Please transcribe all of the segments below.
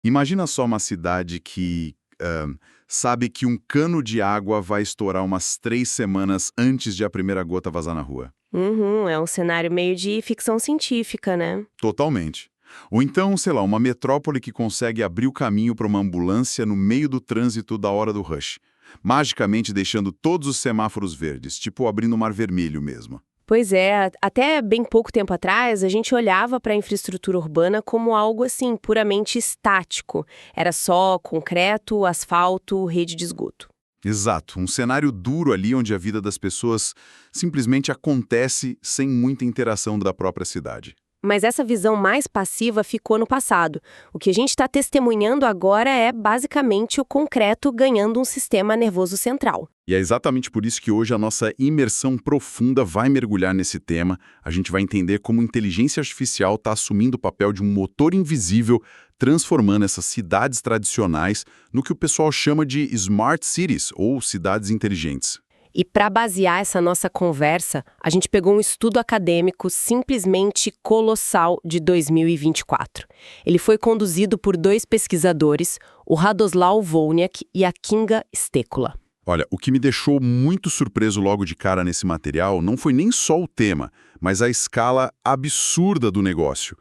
Imagina só uma cidade que sabe que um cano de água vai estourar umas 3 semanas antes de a primeira gota vazar na rua. Uhum, é um cenário meio de ficção científica, né? Totalmente. Ou então, sei lá, uma metrópole que consegue abrir o caminho para uma ambulância no meio do trânsito da hora do rush, magicamente deixando todos os semáforos verdes, tipo abrindo o Mar Vermelho mesmo. Pois é, até bem pouco tempo atrás, a gente olhava para a infraestrutura urbana como algo assim, puramente estático. Era só concreto, asfalto, rede de esgoto. Exato, um cenário duro ali onde a vida das pessoas simplesmente acontece sem muita interação da própria cidade. Mas essa visão mais passiva ficou no passado. O que a gente está testemunhando agora é basicamente o concreto ganhando um sistema nervoso central. E é exatamente por isso que hoje a nossa imersão profunda vai mergulhar nesse tema. A gente vai entender como inteligência artificial está assumindo o papel de um motor invisível, transformando essas cidades tradicionais no que o pessoal chama de smart cities, ou cidades inteligentes. E para basear essa nossa conversa, a gente pegou um estudo acadêmico simplesmente colossal de 2024. Ele foi conduzido por 2 pesquisadores, o Radoslaw Wolniak e a Kinga Stekula. Olha, o que me deixou muito surpreso logo de cara nesse material não foi nem só o tema, mas a escala absurda do negócio.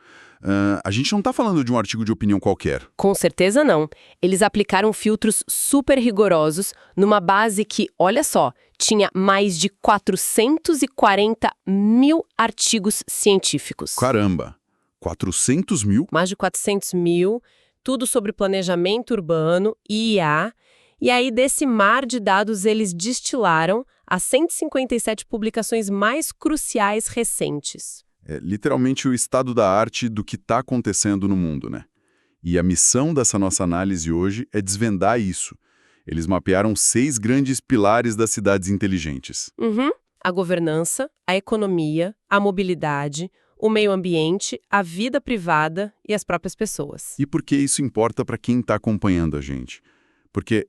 A gente não está falando de um artigo de opinião qualquer. Com certeza não. Eles aplicaram filtros super rigorosos numa base que, olha só, tinha mais de 440 mil artigos científicos. Caramba, 400 mil? Mais de 400 mil, tudo sobre planejamento urbano e IA. E aí, desse mar de dados, eles destilaram as 157 publicações mais cruciais recentes. É literalmente o estado da arte do que está acontecendo no mundo, né? E a missão dessa nossa análise hoje é desvendar isso. Eles mapearam 6 grandes pilares das cidades inteligentes. A governança, a economia, a mobilidade, o meio ambiente, a vida privada e as próprias pessoas. E por que isso importa para quem está acompanhando a gente? Porque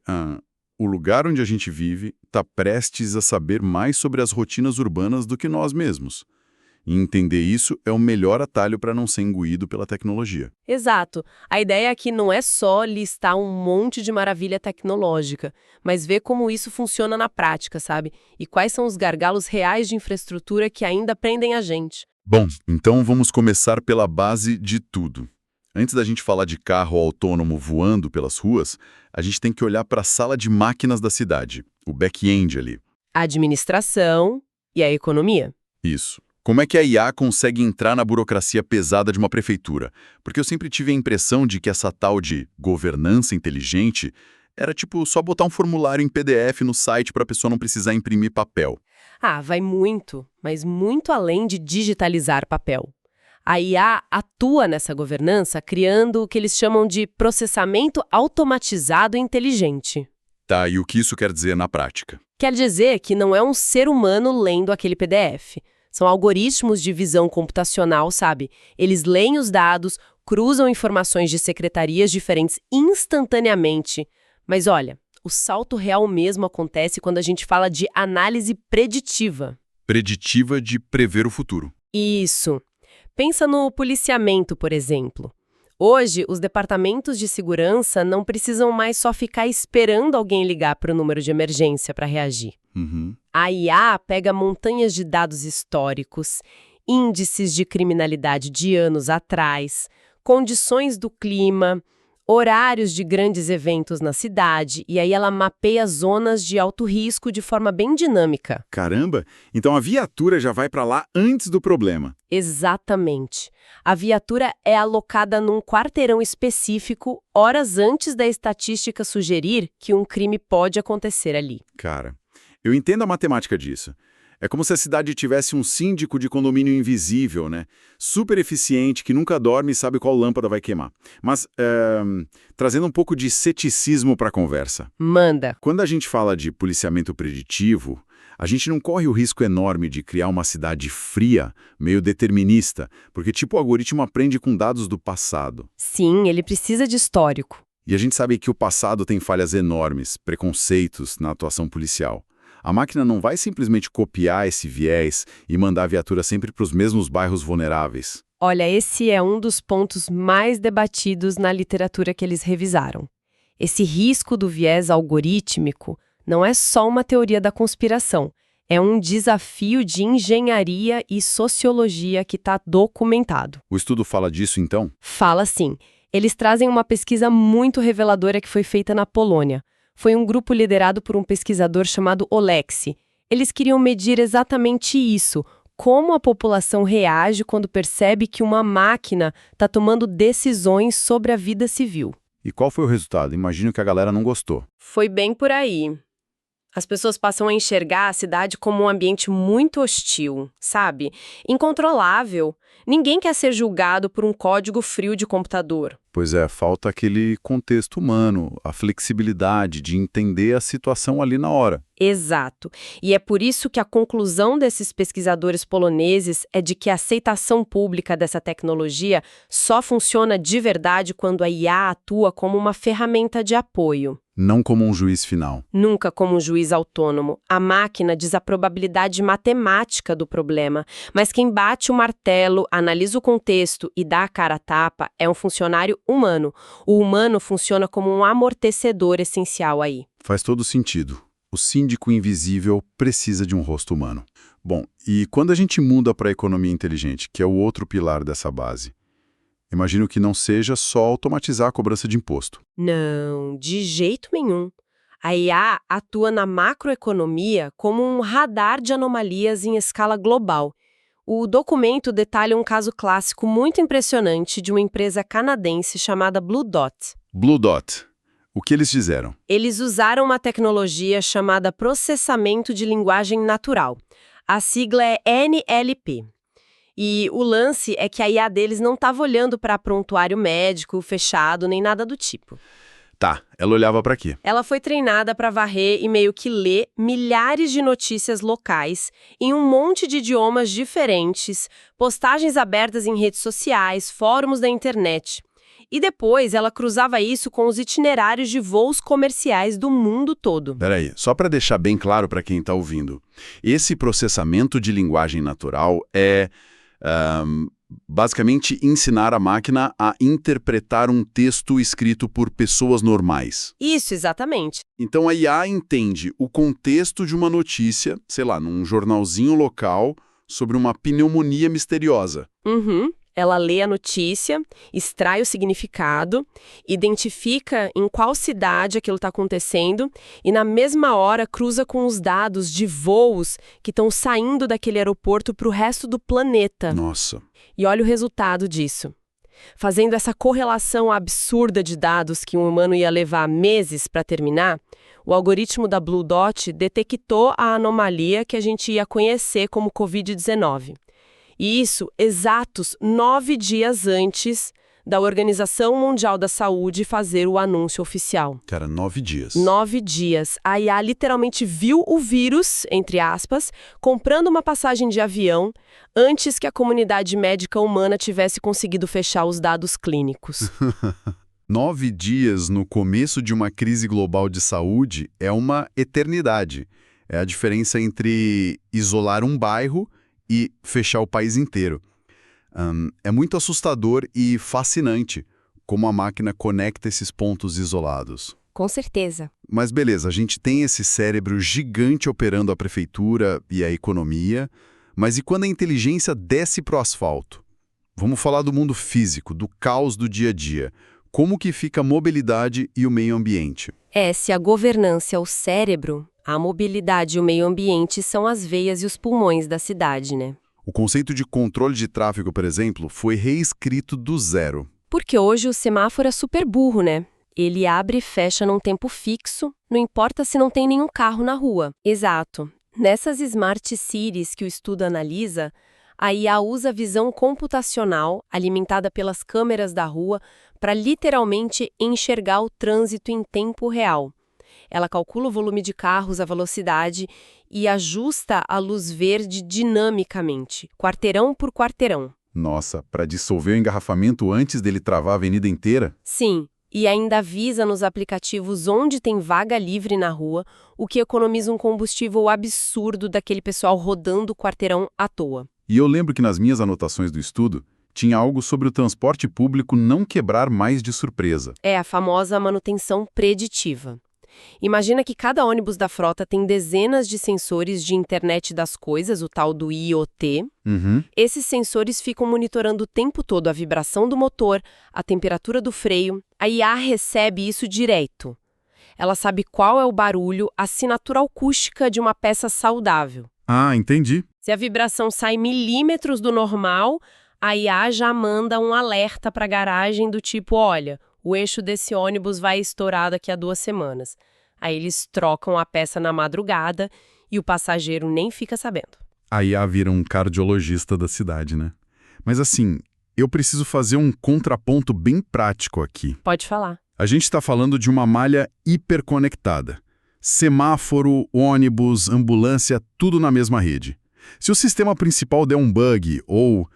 o lugar onde a gente vive está prestes a saber mais sobre as rotinas urbanas do que nós mesmos. E entender isso é o melhor atalho para não ser engolido pela tecnologia. Exato. A ideia aqui não é só listar um monte de maravilha tecnológica, mas ver como isso funciona na prática, sabe? E quais são os gargalos reais de infraestrutura que ainda prendem a gente. Bom, então vamos começar pela base de tudo. Antes da gente falar de carro autônomo voando pelas ruas, a gente tem que olhar para a sala de máquinas da cidade, o back-end ali. A administração e a economia. Isso. Como é que a IA consegue entrar na burocracia pesada de uma prefeitura? Porque eu sempre tive a impressão de que essa tal de governança inteligente era tipo só botar um formulário em PDF no site para a pessoa não precisar imprimir papel. Vai muito, mas muito além de digitalizar papel. A IA atua nessa governança criando o que eles chamam de processamento automatizado inteligente. Tá, e o que isso quer dizer na prática? Quer dizer que não é um ser humano lendo aquele PDF. São algoritmos de visão computacional, sabe? Eles leem os dados, cruzam informações de secretarias diferentes instantaneamente. Mas olha, o salto real mesmo acontece quando a gente fala de análise preditiva. Preditiva de prever o futuro. Isso. Pensa no policiamento, por exemplo. Hoje, os departamentos de segurança não precisam mais só ficar esperando alguém ligar para o número de emergência para reagir. A IA pega montanhas de dados históricos, índices de criminalidade de anos atrás, condições do clima, horários de grandes eventos na cidade, e aí ela mapeia zonas de alto risco de forma bem dinâmica. Caramba! Então a viatura já vai para lá antes do problema. Exatamente. A viatura é alocada num quarteirão específico horas antes da estatística sugerir que um crime pode acontecer ali. Cara, eu entendo a matemática disso. É como se a cidade tivesse um síndico de condomínio invisível, né? Super eficiente, que nunca dorme e sabe qual lâmpada vai queimar. Mas, trazendo um pouco de ceticismo para a conversa. Manda. Quando a gente fala de policiamento preditivo, a gente não corre o risco enorme de criar uma cidade fria, meio determinista, porque tipo o algoritmo aprende com dados do passado. Sim, ele precisa de histórico. E a gente sabe que o passado tem falhas enormes, preconceitos na atuação policial. A máquina não vai simplesmente copiar esse viés e mandar a viatura sempre para os mesmos bairros vulneráveis. Olha, esse é um dos pontos mais debatidos na literatura que eles revisaram. Esse risco do viés algorítmico não é só uma teoria da conspiração, é um desafio de engenharia e sociologia que está documentado. O estudo fala disso, então? Fala sim. Eles trazem uma pesquisa muito reveladora que foi feita na Polônia. Foi um grupo liderado por um pesquisador chamado Oleksy. Eles queriam medir exatamente isso, como a população reage quando percebe que uma máquina está tomando decisões sobre a vida civil. E qual foi o resultado? Imagino que a galera não gostou. Foi bem por aí. As pessoas passam a enxergar a cidade como um ambiente muito hostil, sabe? Incontrolável. Ninguém quer ser julgado por um código frio de computador. Pois é, falta aquele contexto humano, a flexibilidade de entender a situação ali na hora. Exato. E é por isso que a conclusão desses pesquisadores poloneses é de que a aceitação pública dessa tecnologia só funciona de verdade quando a IA atua como uma ferramenta de apoio. Não como um juiz final. Nunca como um juiz autônomo. A máquina diz a probabilidade matemática do problema, mas quem bate o martelo, analisa o contexto e dá a cara a tapa é um funcionário humano. O humano funciona como um amortecedor essencial aí. Faz todo sentido. O síndico invisível precisa de um rosto humano. Bom, e quando a gente muda para a economia inteligente, que é o outro pilar dessa base, imagino que não seja só automatizar a cobrança de imposto. Não, de jeito nenhum. A IA atua na macroeconomia como um radar de anomalias em escala global. O documento detalha um caso clássico muito impressionante de uma empresa canadense chamada Blue Dot. Blue Dot. O que eles fizeram? Eles usaram uma tecnologia chamada processamento de linguagem natural. A sigla é NLP. E o lance é que a IA deles não estava olhando para prontuário médico fechado nem nada do tipo. Tá, ela olhava para quê? Ela foi treinada para varrer e meio que ler milhares de notícias locais em um monte de idiomas diferentes, postagens abertas em redes sociais, fóruns da internet. E depois ela cruzava isso com os itinerários de voos comerciais do mundo todo. Peraí, só para deixar bem claro para quem está ouvindo. Esse processamento de linguagem natural é basicamente ensinar a máquina a interpretar um texto escrito por pessoas normais. Isso, exatamente. Então a IA entende o contexto de uma notícia, sei lá, num jornalzinho local, sobre uma pneumonia misteriosa. Uhum. Ela lê a notícia, extrai o significado, identifica em qual cidade aquilo está acontecendo e, na mesma hora, cruza com os dados de voos que estão saindo daquele aeroporto para o resto do planeta. Nossa. E olha o resultado disso. Fazendo essa correlação absurda de dados que um humano ia levar meses para terminar, o algoritmo da Blue Dot detectou a anomalia que a gente ia conhecer como Covid-19. E isso exatos 9 dias antes da Organização Mundial da Saúde fazer o anúncio oficial. Cara, 9 dias. 9 dias. A IA literalmente viu o vírus, entre aspas, comprando uma passagem de avião antes que a comunidade médica humana tivesse conseguido fechar os dados clínicos. 9 dias no começo de uma crise global de saúde é uma eternidade. É a diferença entre isolar um bairro e fechar o país inteiro. É muito assustador e fascinante como a máquina conecta esses pontos isolados. Com certeza. Mas beleza, a gente tem esse cérebro gigante operando a prefeitura e a economia, mas e quando a inteligência desce para o asfalto? Vamos falar do mundo físico, do caos do dia a dia. Como que fica a mobilidade e o meio ambiente? Se a governança é o cérebro, a mobilidade e o meio ambiente são as veias e os pulmões da cidade, né? O conceito de controle de tráfego, por exemplo, foi reescrito do zero. Porque hoje o semáforo é super burro, né? Ele abre e fecha num tempo fixo, não importa se não tem nenhum carro na rua. Exato. Nessas Smart Cities que o estudo analisa, a IA usa visão computacional, alimentada pelas câmeras da rua, para literalmente enxergar o trânsito em tempo real. Ela calcula o volume de carros, a velocidade e ajusta a luz verde dinamicamente, quarteirão por quarteirão. Nossa, para dissolver o engarrafamento antes dele travar a avenida inteira? Sim, e ainda avisa nos aplicativos onde tem vaga livre na rua, o que economiza um combustível absurdo daquele pessoal rodando o quarteirão à toa. E eu lembro que nas minhas anotações do estudo Tinha algo sobre o transporte público não quebrar mais de surpresa. É a famosa manutenção preditiva. Imagina que cada ônibus da frota tem dezenas de sensores de internet das coisas, o tal do IoT. Uhum. Esses sensores ficam monitorando o tempo todo a vibração do motor, a temperatura do freio. A IA recebe isso direto. Ela sabe qual é o barulho, a assinatura acústica de uma peça saudável. Ah, entendi. Se a vibração sai milímetros do normal, a IA já manda um alerta para a garagem do tipo, olha, o eixo desse ônibus vai estourar daqui a 2 semanas. Aí eles trocam a peça na madrugada e o passageiro nem fica sabendo. A IA vira um cardiologista da cidade, né? Mas assim, eu preciso fazer um contraponto bem prático aqui. Pode falar. A gente está falando de uma malha hiperconectada. Semáforo, ônibus, ambulância, tudo na mesma rede. Se o sistema principal der um bug ou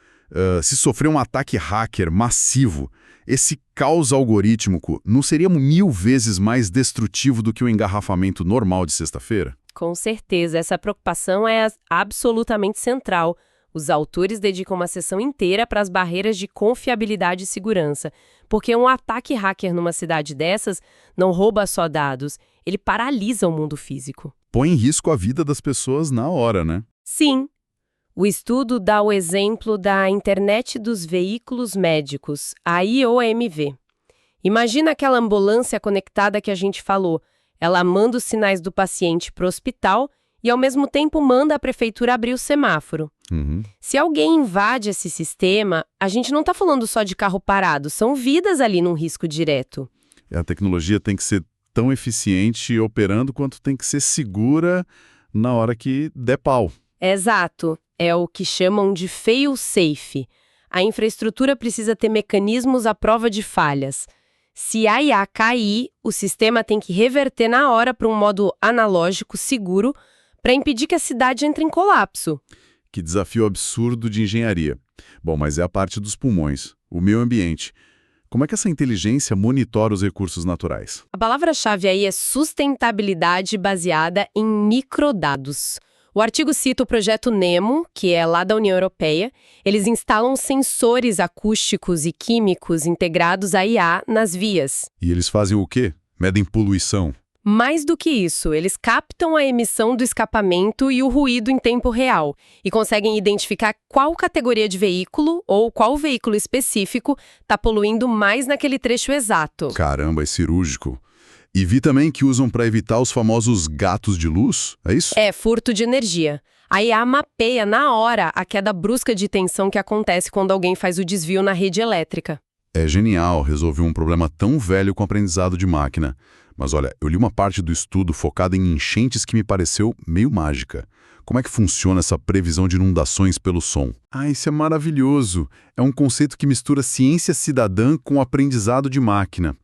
se sofrer um ataque hacker massivo, esse caos algorítmico não seria 1000 vezes mais destrutivo do que o engarrafamento normal de sexta-feira? Com certeza, essa preocupação é absolutamente central. Os autores dedicam uma sessão inteira para as barreiras de confiabilidade e segurança, porque um ataque hacker numa cidade dessas não rouba só dados, ele paralisa o mundo físico. Põe em risco a vida das pessoas na hora, né? Sim. O estudo dá o exemplo da Internet dos Veículos Médicos, a IOMV. Imagina aquela ambulância conectada que a gente falou. Ela manda os sinais do paciente para o hospital e, ao mesmo tempo, manda a prefeitura abrir o semáforo. Uhum. Se alguém invade esse sistema, a gente não está falando só de carro parado, são vidas ali num risco direto. A tecnologia tem que ser tão eficiente operando quanto tem que ser segura na hora que der pau. Exato. É o que chamam de fail-safe. A infraestrutura precisa ter mecanismos à prova de falhas. Se a IA cair, o sistema tem que reverter na hora para um modo analógico seguro para impedir que a cidade entre em colapso. Que desafio absurdo de engenharia. Bom, mas é a parte dos pulmões, o meio ambiente. Como é que essa inteligência monitora os recursos naturais? A palavra-chave aí é sustentabilidade baseada em microdados. O artigo cita o projeto NEMO, que é lá da União Europeia. Eles instalam sensores acústicos e químicos integrados à IA nas vias. E eles fazem o quê? Medem poluição. Mais do que isso, eles captam a emissão do escapamento e o ruído em tempo real e conseguem identificar qual categoria de veículo ou qual veículo específico está poluindo mais naquele trecho exato. Caramba, é cirúrgico. E vi também que usam para evitar os famosos gatos de luz, é isso? É, furto de energia. A IA mapeia na hora a queda brusca de tensão que acontece quando alguém faz o desvio na rede elétrica. É genial resolver um problema tão velho com aprendizado de máquina. Mas olha, eu li uma parte do estudo focada em enchentes que me pareceu meio mágica. Como é que funciona essa previsão de inundações pelo som? Ah, isso é maravilhoso! É um conceito que mistura ciência cidadã com aprendizado de máquina.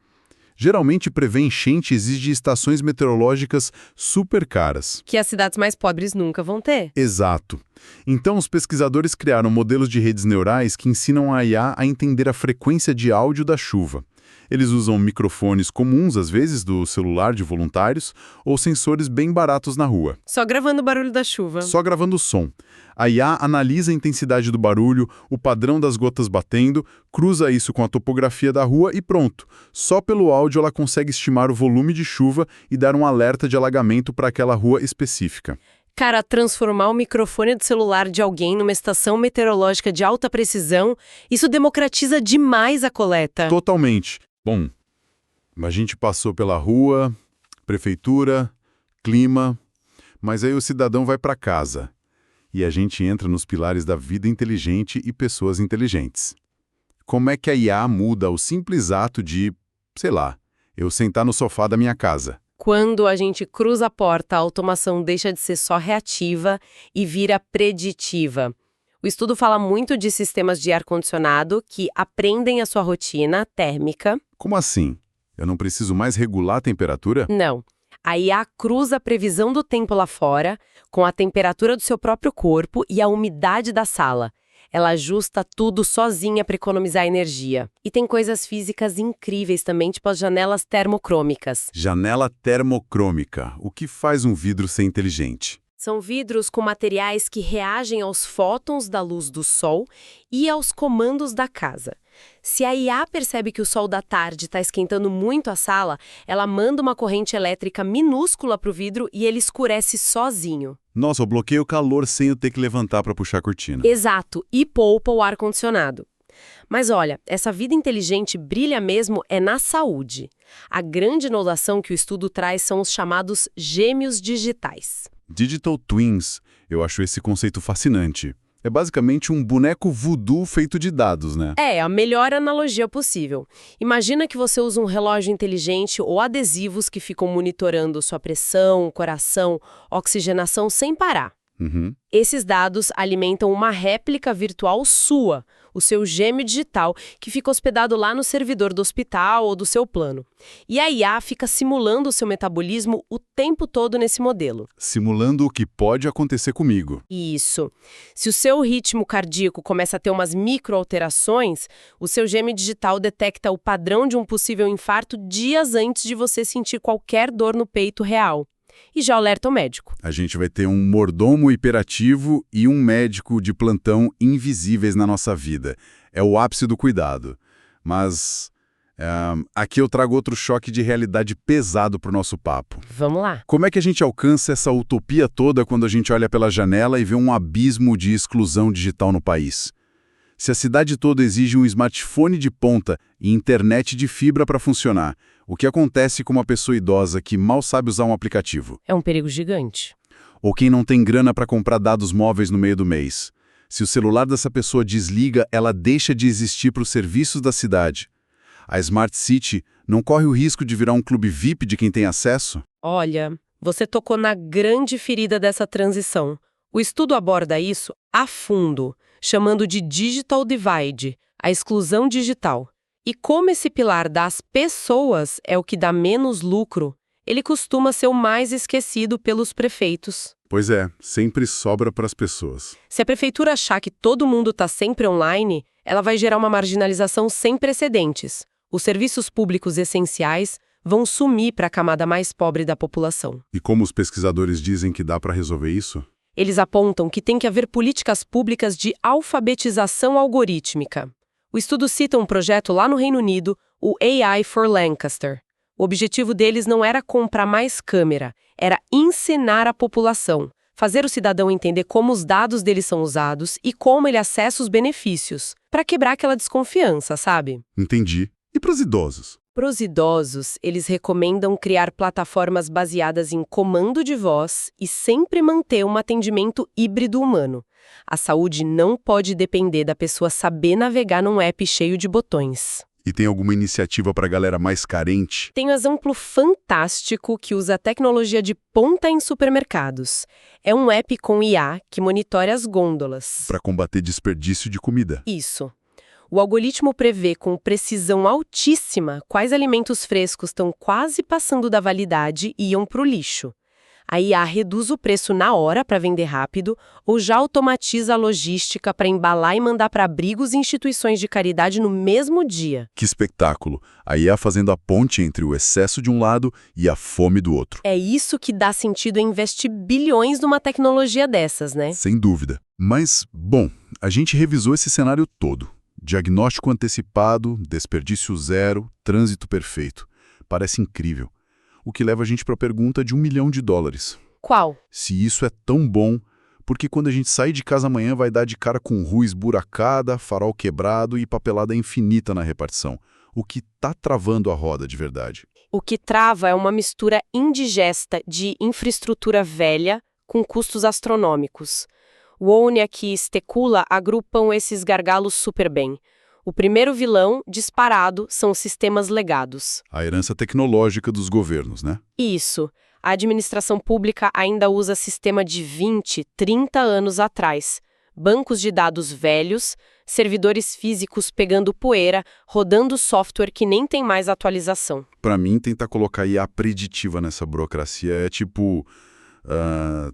Geralmente, prever enchente exige estações meteorológicas super caras. Que as cidades mais pobres nunca vão ter. Exato. Então, os pesquisadores criaram modelos de redes neurais que ensinam a IA a entender a frequência de áudio da chuva. Eles usam microfones comuns, às vezes, do celular de voluntários, ou sensores bem baratos na rua. Só gravando o barulho da chuva. Só gravando o som. A IA analisa a intensidade do barulho, o padrão das gotas batendo, cruza isso com a topografia da rua e pronto. Só pelo áudio ela consegue estimar o volume de chuva e dar um alerta de alagamento para aquela rua específica. Cara, transformar o microfone do celular de alguém numa estação meteorológica de alta precisão, isso democratiza demais a coleta. Totalmente. Bom, a gente passou pela rua, prefeitura, clima, mas aí o cidadão vai para casa. E a gente entra nos pilares da vida inteligente e pessoas inteligentes. Como é que a IA muda o simples ato de, sei lá, eu sentar no sofá da minha casa? Quando a gente cruza a porta, a automação deixa de ser só reativa e vira preditiva. O estudo fala muito de sistemas de ar-condicionado que aprendem a sua rotina térmica. Como assim? Eu não preciso mais regular a temperatura? Não. A IA cruza a previsão do tempo lá fora com a temperatura do seu próprio corpo e a umidade da sala. Ela ajusta tudo sozinha para economizar energia. E tem coisas físicas incríveis também, tipo as janelas termocrômicas. Janela termocrômica. O que faz um vidro ser inteligente? São vidros com materiais que reagem aos fótons da luz do sol e aos comandos da casa. Se a IA percebe que o sol da tarde está esquentando muito a sala, ela manda uma corrente elétrica minúscula para o vidro e ele escurece sozinho. Nossa, eu bloqueio o calor sem eu ter que levantar para puxar a cortina. Exato, e poupa o ar-condicionado. Mas olha, essa vida inteligente brilha mesmo é na saúde. A grande inovação que o estudo traz são os chamados gêmeos digitais. Digital Twins, eu acho esse conceito fascinante. É basicamente um boneco voodoo feito de dados, né? É, a melhor analogia possível. Imagina que você usa um relógio inteligente ou adesivos que ficam monitorando sua pressão, coração, oxigenação sem parar. Uhum. Esses dados alimentam uma réplica virtual sua, o seu gêmeo digital, que fica hospedado lá no servidor do hospital ou do seu plano. E a IA fica simulando o seu metabolismo o tempo todo nesse modelo. Simulando o que pode acontecer comigo. Isso. Se o seu ritmo cardíaco começa a ter umas microalterações, o seu gêmeo digital detecta o padrão de um possível infarto dias antes de você sentir qualquer dor no peito real. E já alerta o médico. A gente vai ter um mordomo hiperativo e um médico de plantão invisíveis na nossa vida. É o ápice do cuidado. Mas aqui eu trago outro choque de realidade pesado para o nosso papo. Vamos lá. Como é que a gente alcança essa utopia toda quando a gente olha pela janela e vê um abismo de exclusão digital no país? Se a cidade toda exige um smartphone de ponta e internet de fibra para funcionar, o que acontece com uma pessoa idosa que mal sabe usar um aplicativo? É um perigo gigante. Ou quem não tem grana para comprar dados móveis no meio do mês? Se o celular dessa pessoa desliga, ela deixa de existir para os serviços da cidade. A Smart City não corre o risco de virar um clube VIP de quem tem acesso? Olha, você tocou na grande ferida dessa transição. O estudo aborda isso a fundo, chamando de Digital Divide, a exclusão digital. E como esse pilar das pessoas é o que dá menos lucro, ele costuma ser o mais esquecido pelos prefeitos. Pois é, sempre sobra para as pessoas. Se a prefeitura achar que todo mundo está sempre online, ela vai gerar uma marginalização sem precedentes. Os serviços públicos essenciais vão sumir para a camada mais pobre da população. E como os pesquisadores dizem que dá para resolver isso? Eles apontam que tem que haver políticas públicas de alfabetização algorítmica. O estudo cita um projeto lá no Reino Unido, o AI for Lancaster. O objetivo deles não era comprar mais câmera, era ensinar a população, fazer o cidadão entender como os dados dele são usados e como ele acessa os benefícios, para quebrar aquela desconfiança, sabe? Entendi. E para os idosos? Para os idosos, eles recomendam criar plataformas baseadas em comando de voz e sempre manter um atendimento híbrido humano. A saúde não pode depender da pessoa saber navegar num app cheio de botões. E tem alguma iniciativa para a galera mais carente? Tem um exemplo fantástico que usa tecnologia de ponta em supermercados. É um app com IA que monitora as gôndolas. Para combater desperdício de comida. Isso. O algoritmo prevê com precisão altíssima quais alimentos frescos estão quase passando da validade e iam para o lixo. A IA reduz o preço na hora para vender rápido ou já automatiza a logística para embalar e mandar para abrigos e instituições de caridade no mesmo dia. Que espetáculo! A IA fazendo a ponte entre o excesso de um lado e a fome do outro. É isso que dá sentido em investir bilhões numa tecnologia dessas, né? Sem dúvida. Mas, bom, a gente revisou esse cenário todo. Diagnóstico antecipado, desperdício zero, trânsito perfeito. Parece incrível. O que leva a gente para a pergunta de $1 milhão. Qual? Se isso é tão bom, porque quando a gente sair de casa amanhã vai dar de cara com rua esburacada, farol quebrado e papelada infinita na repartição. O que está travando a roda de verdade? O que trava é uma mistura indigesta de infraestrutura velha com custos astronômicos. O Wozniak e Stecula agrupam esses gargalos super bem. O primeiro vilão, disparado, são os sistemas legados. A herança tecnológica dos governos, né? Isso. A administração pública ainda usa sistema de 20, 30 anos atrás. Bancos de dados velhos, servidores físicos pegando poeira, rodando software que nem tem mais atualização. Para mim, tentar colocar IA preditiva nessa burocracia é tipo...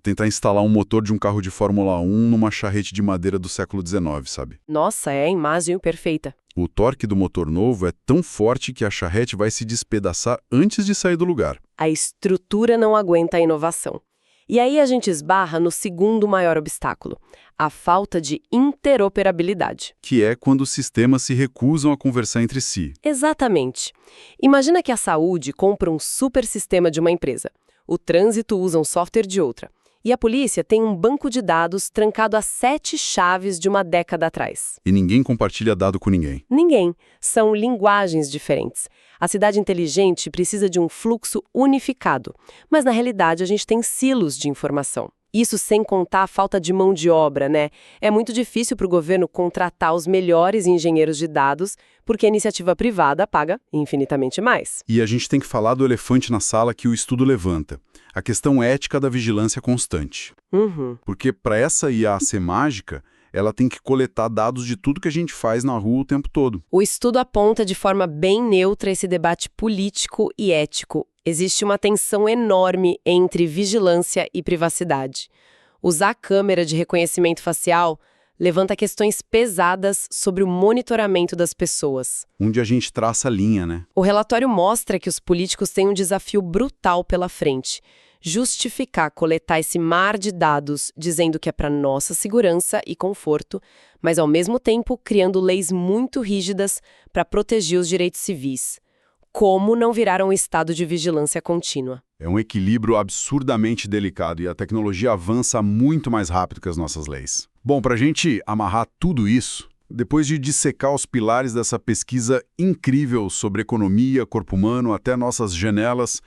tentar instalar um motor de um carro de Fórmula 1 numa charrete de madeira do século XIX, sabe? Nossa, é a imagem perfeita. O torque do motor novo é tão forte que a charrete vai se despedaçar antes de sair do lugar. A estrutura não aguenta a inovação. E aí a gente esbarra no segundo maior obstáculo, a falta de interoperabilidade. Que é quando os sistemas se recusam a conversar entre si. Exatamente. Imagina que a saúde compra um super sistema de uma empresa, o trânsito usa um software de outra, e a polícia tem um banco de dados trancado a 7 chaves de uma década atrás. E ninguém compartilha dado com ninguém. Ninguém. São linguagens diferentes. A cidade inteligente precisa de um fluxo unificado, mas na realidade a gente tem silos de informação. Isso sem contar a falta de mão de obra, né? É muito difícil para o governo contratar os melhores engenheiros de dados, porque a iniciativa privada paga infinitamente mais. E a gente tem que falar do elefante na sala que o estudo levanta. A questão ética da vigilância constante. Porque para essa IA ser mágica, ela tem que coletar dados de tudo que a gente faz na rua o tempo todo. O estudo aponta de forma bem neutra esse debate político e ético. Existe uma tensão enorme entre vigilância e privacidade. Usar a câmera de reconhecimento facial levanta questões pesadas sobre o monitoramento das pessoas. Onde a gente traça a linha, né? O relatório mostra que os políticos têm um desafio brutal pela frente. Justificar coletar esse mar de dados dizendo que é para nossa segurança e conforto, mas ao mesmo tempo criando leis muito rígidas para proteger os direitos civis. Como não virar um estado de vigilância contínua? É um equilíbrio absurdamente delicado e a tecnologia avança muito mais rápido que as nossas leis. Bom, para a gente amarrar tudo isso, depois de dissecar os pilares dessa pesquisa incrível sobre economia, corpo humano, até nossas janelas,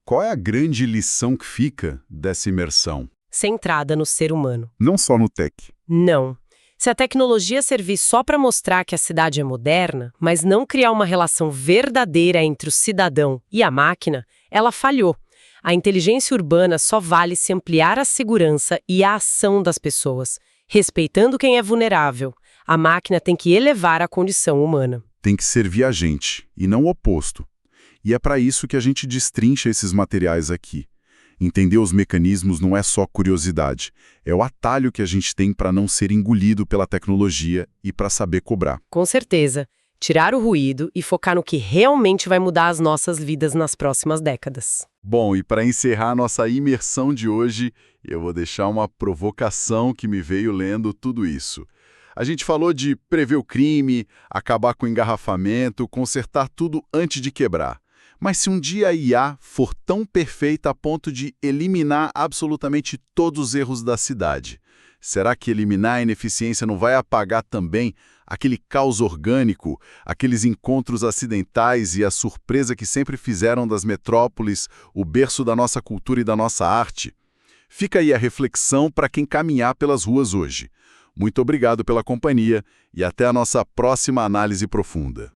qual é a grande lição que fica dessa imersão? Centrada no ser humano. Não só no tech. Não. Se a tecnologia servir só para mostrar que a cidade é moderna, mas não criar uma relação verdadeira entre o cidadão e a máquina, ela falhou. A inteligência urbana só vale se ampliar a segurança e a ação das pessoas, respeitando quem é vulnerável. A máquina tem que elevar a condição humana. Tem que servir a gente, e não o oposto. E é para isso que a gente destrincha esses materiais aqui. Entender os mecanismos não é só curiosidade, é o atalho que a gente tem para não ser engolido pela tecnologia e para saber cobrar. Com certeza. Tirar o ruído e focar no que realmente vai mudar as nossas vidas nas próximas décadas. Bom, e para encerrar a nossa imersão de hoje, eu vou deixar uma provocação que me veio lendo tudo isso. A gente falou de prever o crime, acabar com o engarrafamento, consertar tudo antes de quebrar. Mas se um dia a IA for tão perfeita a ponto de eliminar absolutamente todos os erros da cidade, será que eliminar a ineficiência não vai apagar também aquele caos orgânico, aqueles encontros acidentais e a surpresa que sempre fizeram das metrópoles o berço da nossa cultura e da nossa arte? Fica aí a reflexão para quem caminhar pelas ruas hoje. Muito obrigado pela companhia e até a nossa próxima análise profunda.